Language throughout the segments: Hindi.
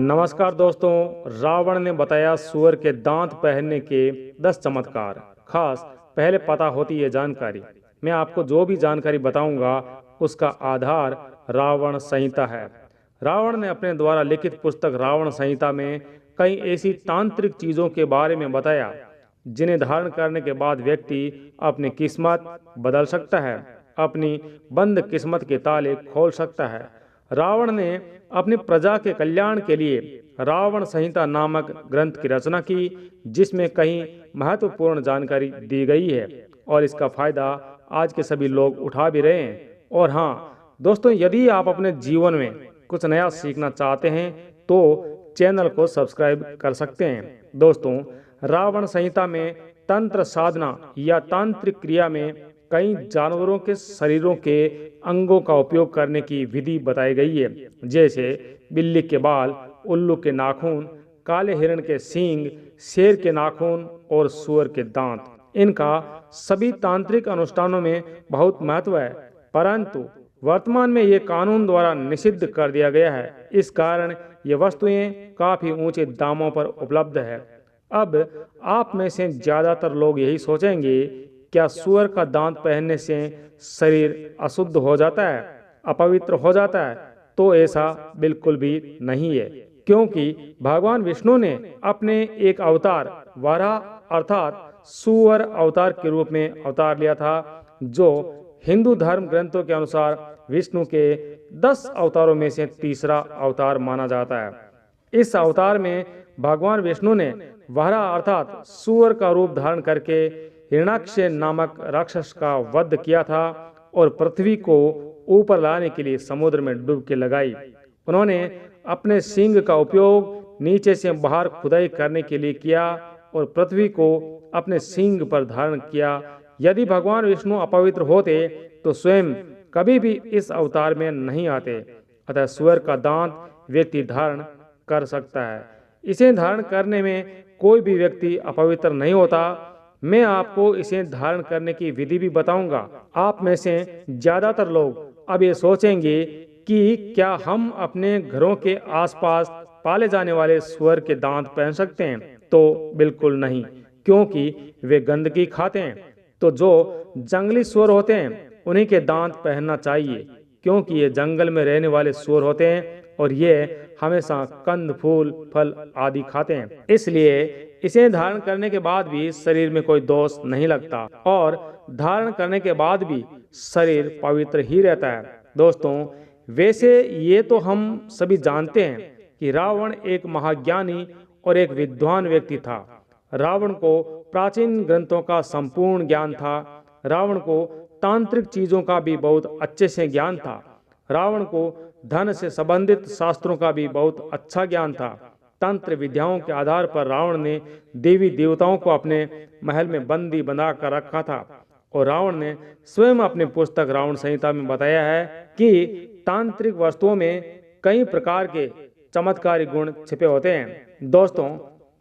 नमस्कार दोस्तों। रावण ने बताया सुअर के दांत पहनने के 10 चमत्कार। खास पहले पता होती है जानकारी। मैं आपको जो भी जानकारी बताऊंगा उसका आधार रावण संहिता है। रावण ने अपने द्वारा लिखित पुस्तक रावण संहिता में कई ऐसी तांत्रिक चीजों के बारे में बताया जिन्हें धारण करने के बाद व्यक्ति अपनी किस्मत बदल सकता है, अपनी बंद किस्मत के ताले खोल सकता है। रावण ने अपनी प्रजा के कल्याण के लिए रावण संहिता नामक ग्रंथ की रचना की, जिसमें कई महत्वपूर्ण जानकारी दी गई है और इसका फायदा आज के सभी लोग उठा भी रहे हैं। और हाँ दोस्तों, यदि आप अपने जीवन में कुछ नया सीखना चाहते हैं तो चैनल को सब्सक्राइब कर सकते हैं। दोस्तों, रावण संहिता में तंत्र साधना या तांत्रिक क्रिया में कई जानवरों के शरीरों के अंगों का उपयोग करने की विधि बताई गई है, जैसे बिल्ली के बाल, उल्लू के नाखून, काले हिरण के सींग, शेर के नाखून और सुअर के दांत। इनका सभी तांत्रिक अनुष्ठानों में बहुत महत्व है, परंतु वर्तमान में ये कानून द्वारा निषिद्ध कर दिया गया है। इस कारण ये वस्तुएं काफी ऊंचे दामों पर उपलब्ध है। अब आप में से ज्यादातर लोग यही सोचेंगे, क्या सुअर का दांत पहनने से शरीर अशुद्ध हो जाता है, अपवित्र हो जाता है? तो ऐसा बिल्कुल भी नहीं है, क्योंकि भगवान विष्णु ने अपने एक अवतार वराह अर्थात सुअर अवतार के रूप में अवतार लिया था, जो हिंदू धर्म ग्रंथों के अनुसार विष्णु के 10 अवतारों में से तीसरा अवतार माना जाता है। इस अवतार में भगवान विष्णु ने वराह अर्थात सुअर का रूप धारण करके हिरण्याक्ष नामक राक्षस का वध किया था और पृथ्वी को ऊपर लाने के लिए समुद्र में डुबकी लगाई। उन्होंने अपने सींग का उपयोग नीचे से बाहर खुदाई करने के लिए किया और पृथ्वी को अपने सींग पर धारण किया। यदि भगवान विष्णु अपवित्र होते तो स्वयं कभी भी इस अवतार में नहीं आते। अतः सुअर का दांत व्यक्ति धारण कर सकता है। इसे धारण करने में कोई भी व्यक्ति अपवित्र नहीं होता। मैं आपको इसे धारण करने की विधि भी बताऊंगा। आप में से ज्यादातर लोग अब ये सोचेंगे कि क्या हम अपने घरों के आसपास पाले जाने वाले सुअर के दांत पहन सकते हैं? तो बिल्कुल नहीं, क्योंकि वे गंदगी खाते हैं। तो जो जंगली सुअर होते हैं उन्हीं के दांत पहनना चाहिए, क्योंकि ये जंगल में रहने वाले सुअर होते हैं और ये हमेशा कंद, फूल, फल आदि खाते हैं। इसलिए इसे धारण करने के बाद भी शरीर में कोई दोष नहीं लगता और धारण करने के बाद भी शरीर पवित्र ही रहता है। दोस्तों, वैसे ये तो हम सभी जानते हैं कि रावण एक महाज्ञानी और एक विद्वान व्यक्ति था। रावण को प्राचीन ग्रंथों का संपूर्ण ज्ञान था। रावण को तांत्रिक चीजों का भी बहुत अच्छे से ज्ञान था। रावण को धन से संबंधित शास्त्रों का भी बहुत अच्छा ज्ञान था। तंत्र विद्याओं के आधार पर रावण ने देवी देवताओं को अपने महल में बंदी बना कर रखा था और रावण ने स्वयं अपनी पुस्तक रावण संहिता में बताया है कि तांत्रिक वस्तुओं में कई प्रकार के चमत्कारी गुण छिपे होते हैं। दोस्तों,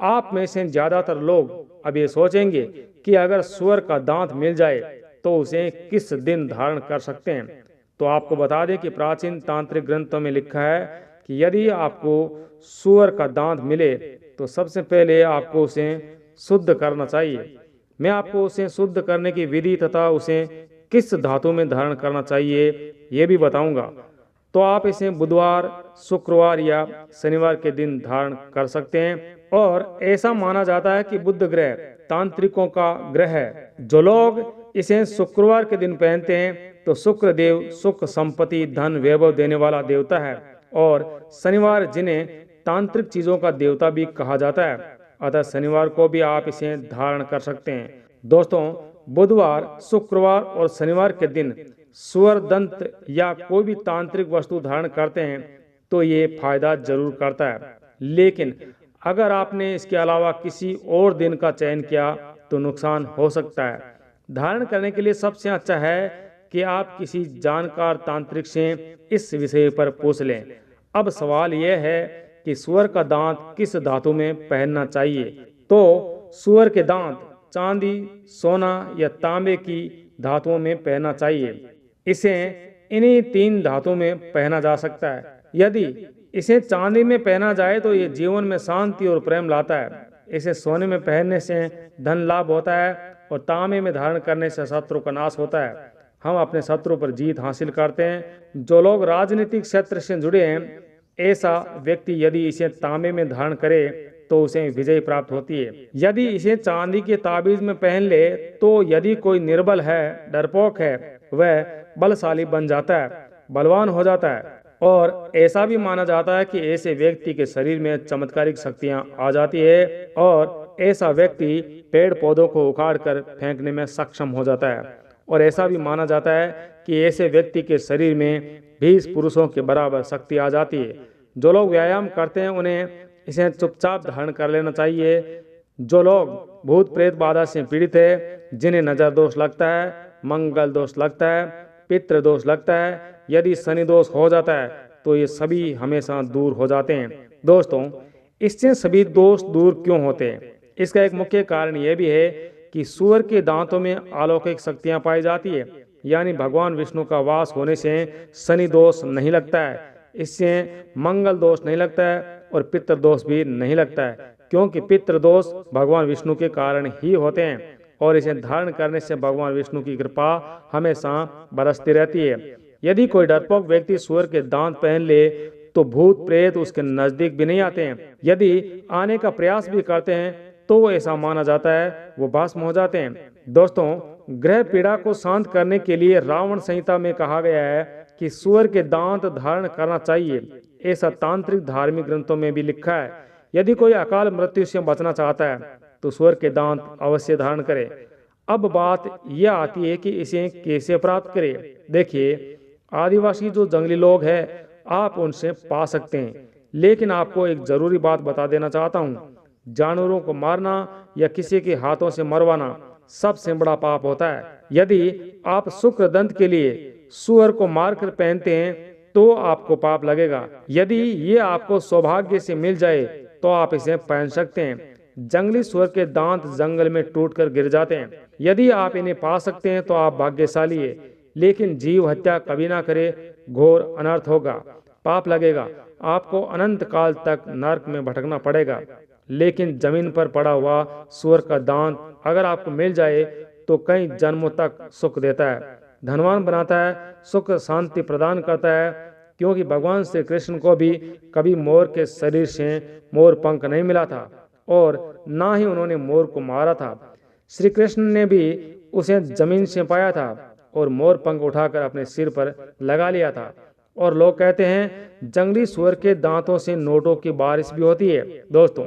आप में से ज्यादातर लोग अब ये सोचेंगे कि अगर सुअर का दांत मिल जाए तो उसे किस दिन धारण कर सकते हैं? तो आपको बता दें कि प्राचीन तांत्रिक ग्रंथों में लिखा है कि यदि आपको सुअर का दांत मिले तो सबसे पहले आपको उसे शुद्ध करना चाहिए। मैं आपको उसे शुद्ध करने की विधि तथा उसे किस धातु में धारण करना चाहिए ये भी बताऊंगा। तो आप इसे बुधवार, शुक्रवार या शनिवार के दिन धारण कर सकते हैं। और ऐसा माना जाता है कि बुध ग्रह तांत्रिकों का ग्रह है। जो लोग इसे शुक्रवार के दिन पहनते हैं तो शुक्र देव सुख, संपत्ति, धन, वैभव देने वाला देवता है और शनिवार जिन्हें तांत्रिक चीजों का देवता भी कहा जाता है। अतः शनिवार को भी आप इसे धारण कर सकते हैं। दोस्तों, बुधवार, शुक्रवार और शनिवार के दिन सुअर दंत या कोई भी तांत्रिक वस्तु धारण करते हैं तो ये फायदा जरूर करता है। लेकिन अगर आपने इसके अलावा किसी और दिन का चयन किया तो नुकसान हो सकता है। धारण करने के लिए सबसे अच्छा है कि आप किसी जानकार तांत्रिक से इस विषय पर पूछ लें। अब सवाल यह है कि सुअर का दांत किस धातु में पहनना चाहिए? तो सुअर के दांत चांदी, सोना या तांबे की धातुओं में पहनना चाहिए। इसे इन्हीं 3 धातुओं में पहना जा सकता है। यदि इसे चांदी में पहना जाए तो ये जीवन में शांति और प्रेम लाता है। इसे सोने में पहनने से धन लाभ होता है और तांबे में धारण करने से शत्रु का नाश होता है। हम अपने शत्रु पर जीत हासिल करते हैं। जो लोग राजनीतिक क्षेत्र से जुड़े हैं, ऐसा व्यक्ति यदि इसे तांबे में धारण करे तो उसे विजय प्राप्त होती है। यदि इसे चांदी के ताबीज में पहन ले तो यदि कोई निर्बल है, डरपोक है, वह बलशाली बन जाता है, बलवान हो जाता है। और ऐसा भी माना जाता है कि ऐसे व्यक्ति के शरीर में चमत्कारिक शक्तियां आ जाती है और ऐसा व्यक्ति पेड़ पौधों को उखाड़ कर फेंकने में सक्षम हो जाता है। और ऐसा भी माना जाता है कि ऐसे व्यक्ति के शरीर में 20 पुरुषों के बराबर शक्ति आ जाती है। जो लोग व्यायाम करते हैं उन्हें इसे चुपचाप धारण कर लेना चाहिए। जो लोग भूत प्रेत बाधा से पीड़ित है, जिन्हें नजर दोष लगता है, मंगल दोष लगता है, पितृ दोष लगता है, यदि शनि दोष हो जाता है तो ये सभी हमेशा दूर हो जाते हैं। दोस्तों, इससे सभी दोष दूर क्यों होते हैं? इसका एक मुख्य कारण यह भी है कि सूअर के दांतों में अलौकिक शक्तियां पाई जाती है, यानी भगवान विष्णु का वास होने से शनि दोष नहीं लगता है, इससे मंगल दोष नहीं लगता है और पितृ दोष भी नहीं लगता है, क्योंकि पितृ दोष भगवान विष्णु के कारण ही होते हैं और इसे धारण करने से भगवान विष्णु की कृपा हमेशा बरसती रहती है। यदि कोई डरपोक व्यक्ति सूअर के दांत पहन ले तो भूत प्रेत उसके नजदीक भी नहीं आते हैं। यदि आने का प्रयास भी करते हैं तो ऐसा माना जाता है वो भस्म हो जाते हैं। दोस्तों, ग्रह पीड़ा को शांत करने के लिए रावण संहिता में कहा गया है कि सूअर के दांत धारण करना चाहिए। ऐसा तांत्रिक धार्मिक ग्रंथों में भी लिखा है। यदि कोई अकाल मृत्यु से बचना चाहता है तो सूअर के दांत अवश्य धारण करे। अब बात यह आती है कि इसे कैसे प्राप्त करें। देखिए, आदिवासी जो जंगली लोग हैं, आप उनसे पा सकते हैं, लेकिन आपको एक जरूरी बात बता देना चाहता हूँ। जानवरों को मारना या किसी के हाथों से मरवाना सबसे बड़ा पाप होता है। यदि आप शुक्र दंत के लिए सूअर को मारकर पहनते हैं तो आपको पाप लगेगा। यदि ये आपको सौभाग्य से मिल जाए तो आप इसे पहन सकते हैं। जंगली सूअर के दांत जंगल में टूटकर गिर जाते हैं। यदि आप इन्हें पा सकते हैं तो आप भाग्यशाली है, लेकिन जीव हत्या कभी ना करे, घोर अनर्थ होगा, पाप लगेगा, आपको अनंत काल तक नरक में भटकना पड़ेगा। लेकिन जमीन पर पड़ा हुआ सूअर का दांत अगर आपको मिल जाए तो कई जन्मों तक सुख देता है, धनवान बनाता है, सुख शांति प्रदान करता है, क्योंकि भगवान श्री कृष्ण को भी कभी मोर के शरीर से मोर पंख नहीं मिला था और ना ही उन्होंने मोर को मारा था। श्री कृष्ण ने भी उसे जमीन से पाया था और मोर पंख उठाकर अपने सिर पर लगा लिया था। और लोग कहते हैं जंगली सूअर के दांतों से नोटों की बारिश भी होती है। दोस्तों,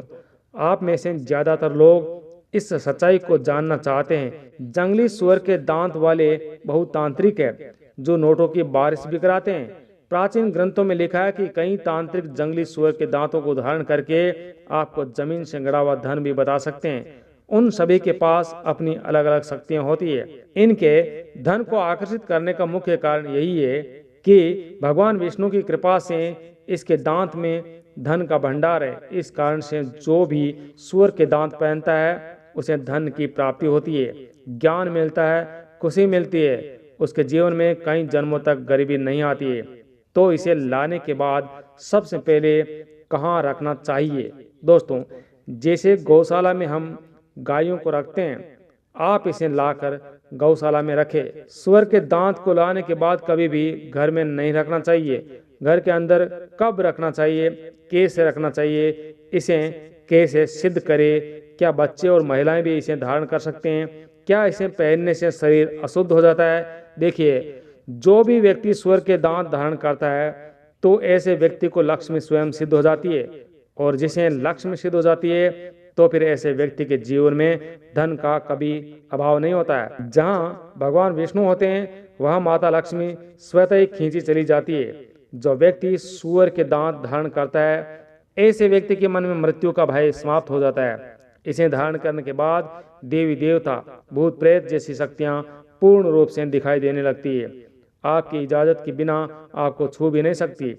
आप में से ज्यादातर लोग इस सच्चाई को जानना चाहते हैं। जंगली सूअर के दांत वाले बहुत तांत्रिक है जो नोटों की बारिश भी कराते हैं। प्राचीन ग्रंथों में लिखा है कि कई तांत्रिक जंगली सूअर के दांतों को धारण करके आपको जमीन से गड़ा हुआ धन भी बता सकते हैं। उन सभी के पास अपनी अलग अलग शक्तियां होती है। इनके धन को आकर्षित करने का मुख्य कारण यही है कि भगवान विष्णु की कृपा से इसके दांत में धन का भंडार है। इस कारण से जो भी सूअर के दांत पहनता है उसे धन की प्राप्ति होती है, ज्ञान मिलता है, खुशी मिलती है, उसके जीवन में कई जन्मों तक गरीबी नहीं आती है। तो इसे लाने के बाद सबसे पहले कहाँ रखना चाहिए? दोस्तों, जैसे गौशाला में हम गायों को रखते हैं, आप इसे लाकर गौशाला में रखें। सूअर के दांत को लाने के बाद कभी भी घर में नहीं रखना चाहिए। घर के अंदर कब रखना चाहिए, कैसे रखना चाहिए, इसे कैसे सिद्ध करे? क्या बच्चे और महिलाएं भी इसे धारण कर सकते हैं? क्या इसे पहनने से शरीर अशुद्ध हो जाता है? देखिए, जो भी व्यक्ति सूअर के दांत धारण करता है तो ऐसे व्यक्ति को लक्ष्मी स्वयं सिद्ध हो जाती है, और जिसे लक्ष्मी सिद्ध हो जाती है तो फिर ऐसे व्यक्ति के जीवन में धन का कभी अभाव नहीं होता है। जहाँ भगवान विष्णु होते हैं वहाँ माता लक्ष्मी स्वतः ही खींची चली जाती है। जो व्यक्ति सूअर के दांत धारण करता है ऐसे व्यक्ति के मन में मृत्यु का भय समाप्त हो जाता है। इसे धारण करने के बाद देवी देवता, भूत प्रेत जैसी शक्तियां पूर्ण रूप से दिखाई देने लगती है। आपकी इजाजत के बिना आपको छू भी नहीं सकती।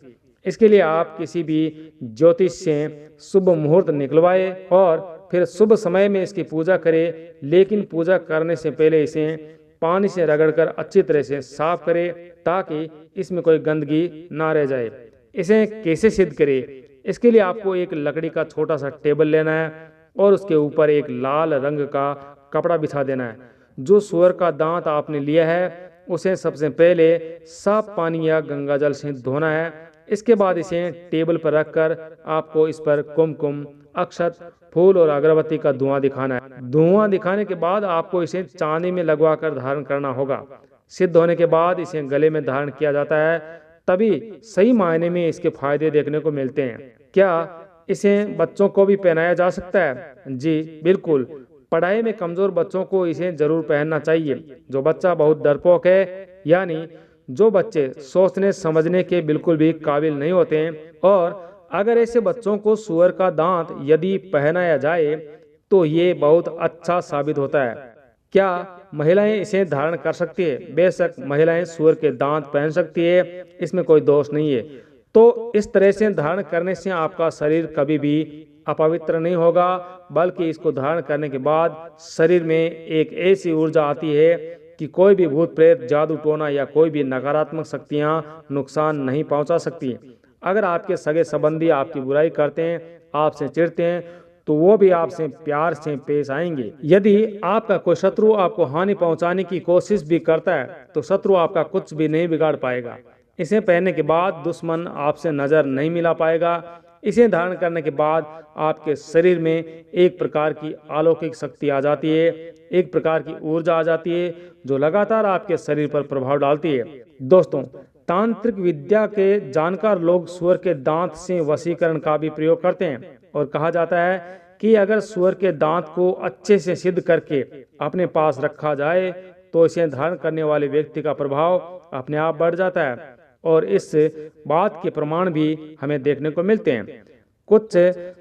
इसके लिए आप किसी भी ज्योतिष से शुभ मुहूर्त निकलवाए और फिर शुभ समय में इसकी पूजा करें। लेकिन पूजा करने से पहले इसे पानी से रगड़कर अच्छी तरह से साफ करें ताकि इसमें कोई गंदगी ना रह जाए। इसे कैसे सिद्ध करें? इसके लिए आपको एक लकड़ी का छोटा सा टेबल लेना है और उसके ऊपर एक लाल रंग का कपड़ा बिछा देना है। जो सूअर का दांत आपने लिया है उसे सबसे पहले साफ पानी या गंगा जल से धोना है। इसके बाद इसे टेबल पर रखकर आपको इस पर कुमकुम, अक्षत, फूल और अगरबत्ती का धुआं दिखाना है। धुआं दिखाने के बाद आपको इसे चांदी में लगवा कर धारण करना होगा। सिद्ध होने के बाद इसे गले में धारण किया जाता है, तभी सही मायने में इसके फायदे देखने को मिलते हैं। क्या इसे बच्चों को भी पहनाया जा सकता है? जी बिल्कुल। पढ़ाई में कमजोर बच्चों को इसे जरूर पहनना चाहिए। जो बच्चा बहुत डरपोक है, यानी जो बच्चे सोचने समझने के बिल्कुल भी काबिल नहीं होते हैं, और अगर ऐसे बच्चों को सूअर का दांत यदि पहनाया जाए तो ये बहुत अच्छा साबित होता है। क्या महिलाएं इसे धारण कर सकती है? बेशक महिलाएं सूअर के दांत पहन सकती है, इसमें कोई दोष नहीं है। तो इस तरह से धारण करने से आपका शरीर कभी भी अपवित्र नहीं होगा, बल्कि इसको धारण करने के बाद शरीर में एक ऐसी ऊर्जा आती है कि कोई भी भूत प्रेत, जादू टोना या कोई भी नकारात्मक शक्तियां नुकसान नहीं पहुंचा सकती। अगर आपके सगे संबंधी आपकी बुराई करते हैं, आपसे चिढ़ते हैं, तो वो भी आपसे प्यार से पेश आएंगे। यदि आपका कोई शत्रु आपको हानि पहुंचाने की कोशिश भी करता है तो शत्रु आपका कुछ भी नहीं बिगाड़ पाएगा। इसे पहनने के बाद दुश्मन आपसे नजर नहीं मिला पाएगा। इसे धारण करने के बाद आपके शरीर में एक प्रकार की अलौकिक शक्ति आ जाती है, एक प्रकार की ऊर्जा आ जाती है जो लगातार आपके शरीर पर प्रभाव डालती है। दोस्तों, तांत्रिक विद्या के जानकार लोग सूअर के दांत से वशीकरण का भी प्रयोग करते हैं, और कहा जाता है कि अगर सूअर के दांत को अच्छे से सिद्ध करके अपने पास रखा जाए तो इसे धारण करने वाले व्यक्ति का प्रभाव अपने आप बढ़ जाता है। और इस बात के प्रमाण भी हमें देखने को मिलते हैं। कुछ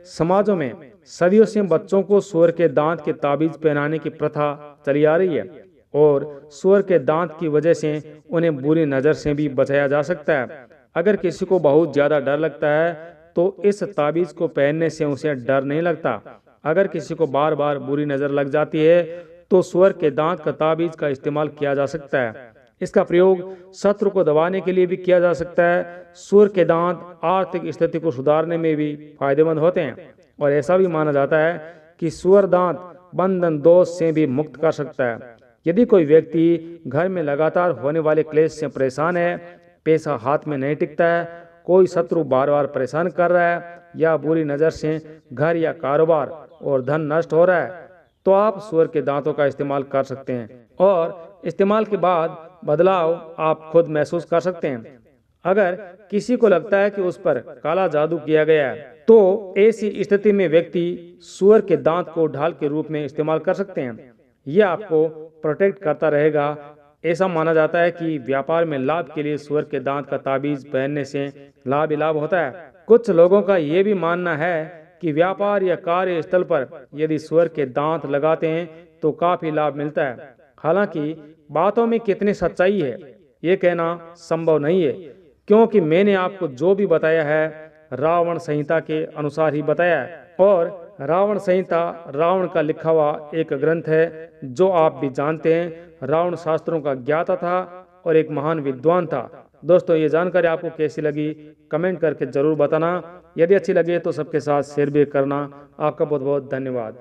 समाजों में सदियों से बच्चों को सूअर के दांत के ताबीज पहनाने की प्रथा चली आ रही है, और सूअर के दांत की वजह से उन्हें बुरी नज़र से भी बचाया जा सकता है। अगर किसी को बहुत ज़्यादा डर लगता है तो इस ताबीज को पहनने से उसे डर नहीं लगता। अगर किसी को बार बार बुरी नज़र लग जाती है तो सूअर के दांत का ताबीज का इस्तेमाल किया जा सकता है। इसका प्रयोग शत्रु को दबाने के लिए भी किया जा सकता है। सूअर के दांत आर्थिक स्थिति को सुधारने में भी फायदेमंद होते हैं, और ऐसा भी माना जाता है कि सूअर दांत बंधन दोष से भी मुक्त कर सकता है। यदि कोई व्यक्ति घर में लगातार होने वाले क्लेश से परेशान है, पैसा हाथ में नहीं टिकता है, कोई शत्रु बार बार परेशान कर रहा है, या बुरी नज़र से घर या कारोबार और धन नष्ट हो रहा है, तो आप सूअर के दांतों का इस्तेमाल कर सकते हैं, और इस्तेमाल के बाद बदलाव आप खुद महसूस कर सकते हैं। अगर किसी को लगता है कि उस पर काला जादू किया गया है, तो ऐसी स्थिति में व्यक्ति सूअर के दांत को ढाल के रूप में इस्तेमाल कर सकते हैं। यह आपको प्रोटेक्ट करता रहेगा। ऐसा माना जाता है कि व्यापार में लाभ के लिए सूअर के दांत का ताबीज पहनने से लाभ ही लाभ होता है। कुछ लोगों का यह भी मानना है कि व्यापार या कार्यस्थल पर यदि सूअर के दांत लगाते हैं तो काफी लाभ मिलता है। हालांकि बातों में कितनी सच्चाई है ये कहना संभव नहीं है, क्योंकि मैंने आपको जो भी बताया है रावण संहिता के अनुसार ही बताया है, और रावण संहिता रावण का लिखा हुआ एक ग्रंथ है जो आप भी जानते हैं। रावण शास्त्रों का ज्ञाता था और एक महान विद्वान था। दोस्तों, ये जानकारी आपको कैसी लगी कमेंट करके जरूर बताना। यदि अच्छी लगे तो सबके साथ शेयर भी करना। आपका बहुत बहुत धन्यवाद।